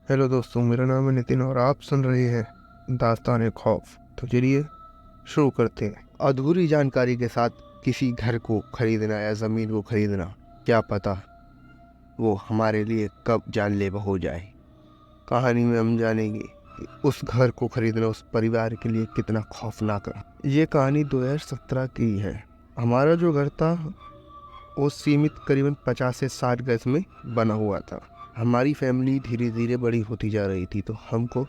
Hello दोस्तों, मेरा नाम है नितिन और आप सुन रहे हैं दास्तान खौफ। तो चलिए शुरू करते हैं। अधूरी जानकारी के साथ किसी घर को खरीदना या ज़मीन को खरीदना, क्या पता वो हमारे लिए कब जानलेवा हो जाए। कहानी में हम जानेंगे कि उस घर को खरीदना उस परिवार के लिए कितना खौफनाक रहा। ये कहानी 2017 की है। हमारा जो घर था वो सीमित करीबन 50 से 60 गज में बना हुआ था। हमारी फैमिली धीरे धीरे बड़ी होती जा रही थी, तो हमको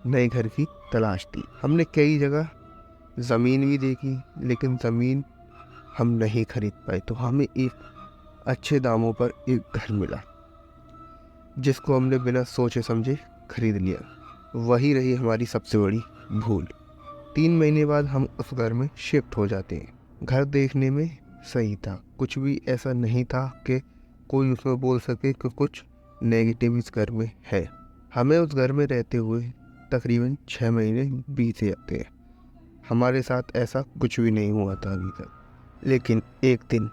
नए घर की तलाश थी। हमने कई जगह ज़मीन भी देखी, लेकिन ज़मीन हम नहीं खरीद पाए। तो हमें एक अच्छे दामों पर एक घर मिला, जिसको हमने बिना सोचे समझे खरीद लिया। वही रही हमारी सबसे बड़ी भूल। 3 महीने बाद हम उस घर में शिफ्ट हो जाते हैं। घर देखने में सही था, कुछ भी ऐसा नहीं था कि कोई उसमें बोल सके कि कुछ नेगेटिव इस घर में है। हमें उस घर में रहते हुए तकरीबन 6 महीने बीत जाते हैं। हमारे साथ ऐसा कुछ भी नहीं हुआ था अभी तक। लेकिन एक दिन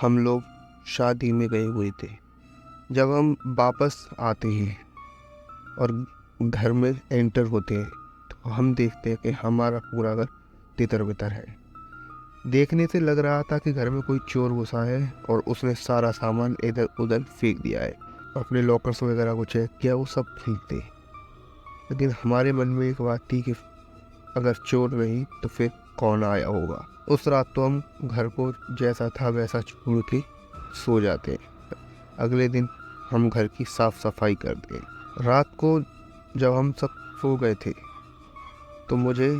हम लोग शादी में गए हुए थे। जब हम वापस आते हैं और घर में एंटर होते हैं, तो हम देखते हैं कि हमारा पूरा घर तितर बितर है। देखने से लग रहा था कि घर में कोई चोर घुसा है और उसने सारा सामान इधर उधर फेंक दिया है। अपने लॉकर्स वगैरह को चेक किया, वो सब ठीक थे। लेकिन हमारे मन में एक बात थी कि अगर चोर नहीं तो फिर कौन आया होगा। उस रात तो हम घर को जैसा था वैसा छोड़ के सो जाते। अगले दिन हम घर की साफ सफाई करते। रात को जब हम सब सो गए थे, तो मुझे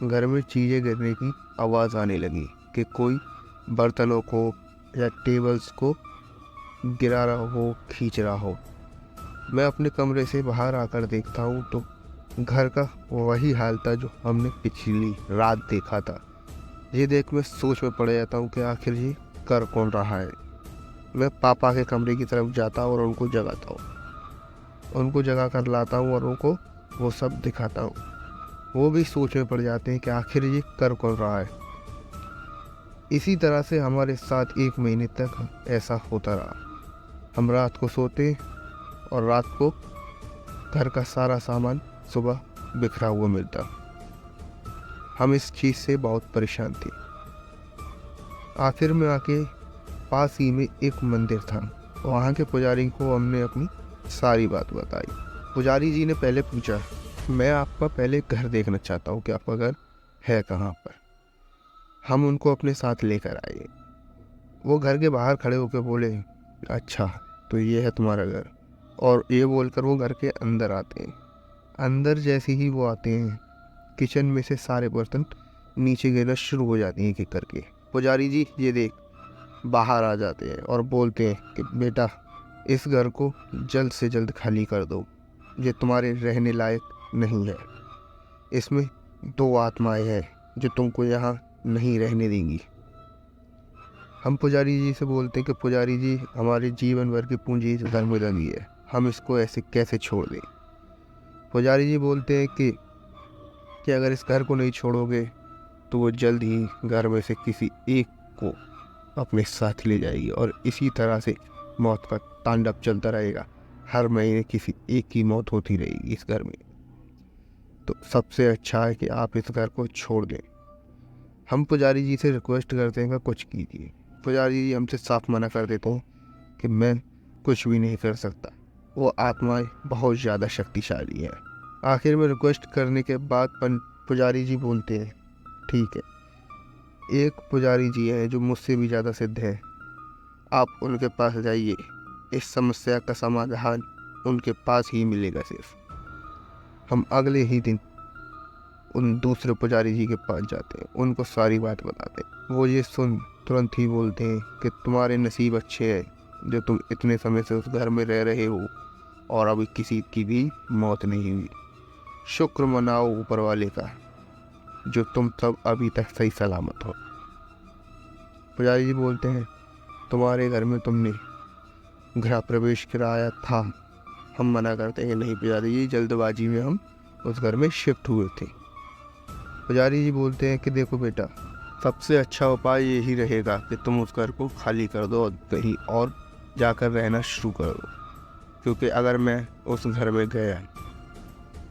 घर में चीज़ें गिरने की आवाज़ आने लगी कि कोई बर्तनों को या टेबल्स को गिरा रहा हो, खींच रहा हो। मैं अपने कमरे से बाहर आकर देखता हूँ तो घर का वही हाल था जो हमने पिछली रात देखा था। ये देख मैं सोच में पड़ जाता हूँ कि आखिर ये कर कौन रहा है। मैं पापा के कमरे की तरफ जाता और उनको जगाता हूँ, उनको जगा कर लाता हूँ और उनको वो सब दिखाता हूँ। वो भी सोच में पड़ जाते हैं कि आखिर ये कर कौन रहा है। इसी तरह से हमारे साथ 1 महीने तक ऐसा होता रहा। हम रात को सोते और रात को घर का सारा सामान सुबह बिखरा हुआ मिलता। हम इस चीज़ से बहुत परेशान थे। आखिर में आके पास ही में एक मंदिर था। वहाँ के पुजारी को हमने अपनी सारी बात बताई। पुजारी जी ने पहले पूछा, मैं आपका पहले घर देखना चाहता हूँ कि आपका घर है कहाँ पर। हम उनको अपने साथ लेकर आए। वो घर के बाहर खड़े होकर बोले, अच्छा तो ये है तुम्हारा घर। और ये बोलकर वो घर के अंदर आते हैं। अंदर जैसे ही वो आते हैं, किचन में से सारे बर्तन नीचे गिरना शुरू हो जाती हैं एक एक करके। पुजारी जी ये देख बाहर आ जाते हैं और बोलते हैं कि बेटा, इस घर को जल्द से जल्द खाली कर दो, ये तुम्हारे रहने लायक नहीं है। इसमें 2 आत्माएं हैं जो तुमको यहाँ नहीं रहने देंगी। हम पुजारी जी से बोलते हैं कि पुजारी जी, हमारे जीवन भर की पूंजी इस घर में लगी है, हम इसको ऐसे कैसे छोड़ दें। पुजारी जी बोलते हैं कि अगर इस घर को नहीं छोड़ोगे तो वो जल्द ही घर में से किसी एक को अपने साथ ले जाएगी और इसी तरह से मौत का तांडव चलता रहेगा। हर महीने किसी एक की मौत होती रहेगी इस घर में। तो सबसे अच्छा है कि आप इस घर को छोड़ दें। हम पुजारी जी से रिक्वेस्ट करते हैं कि कुछ कीजिए। पुजारी जी हमसे साफ मना कर देते हैं कि मैं कुछ भी नहीं कर सकता, वो आत्माएं बहुत ज़्यादा शक्तिशाली हैं। आखिर में रिक्वेस्ट करने के बाद पुजारी जी बोलते हैं, ठीक है, एक पुजारी जी हैं जो मुझसे भी ज़्यादा सिद्ध है, आप उनके पास जाइए। इस समस्या का समाधान उनके पास ही मिलेगा सिर्फ। हम अगले ही दिन उन दूसरे पुजारी जी के पास जाते हैं, उनको सारी बात बताते हैं। वो ये सुन तुरंत ही बोलते हैं कि तुम्हारे नसीब अच्छे हैं जो तुम इतने समय से उस घर में रह रहे हो और अभी किसी की भी मौत नहीं हुई। शुक्र मनाओ ऊपर वाले का जो तुम सब अभी तक सही सलामत हो। पुजारी जी बोलते हैं, तुम्हारे घर में तुमने गृह प्रवेश कराया था। हम मना करते हैं, नहीं पुजारी जी, जल्दबाजी में हम उस घर में शिफ्ट हुए थे। पुजारी जी बोलते हैं कि देखो बेटा, सबसे अच्छा उपाय यही रहेगा कि तुम उस घर को खाली कर दो और कहीं और जाकर रहना शुरू कर दो। क्योंकि अगर मैं उस घर में गया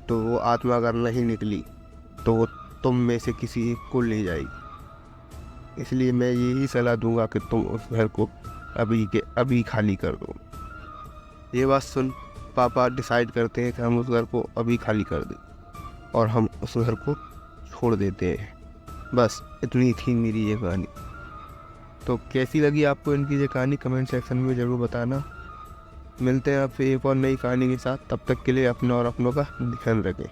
तो वो आत्मा अगर नहीं निकली तो वो तुम में से किसी एक को ले जाएगी। इसलिए मैं यही सलाह दूंगा कि तुम उस घर को अभी के अभी खाली कर दो। ये बात सुन पापा डिसाइड करते हैं कि हम उस घर को अभी खाली कर दें और हम उस घर को छोड़ देते हैं। बस इतनी थी मेरी ये कहानी। तो कैसी लगी आपको इनकी ये कहानी कमेंट सेक्शन में ज़रूर बताना। मिलते हैं आपसे एक और नई कहानी के साथ, तब तक के लिए अपने और अपनों का ध्यान रखें।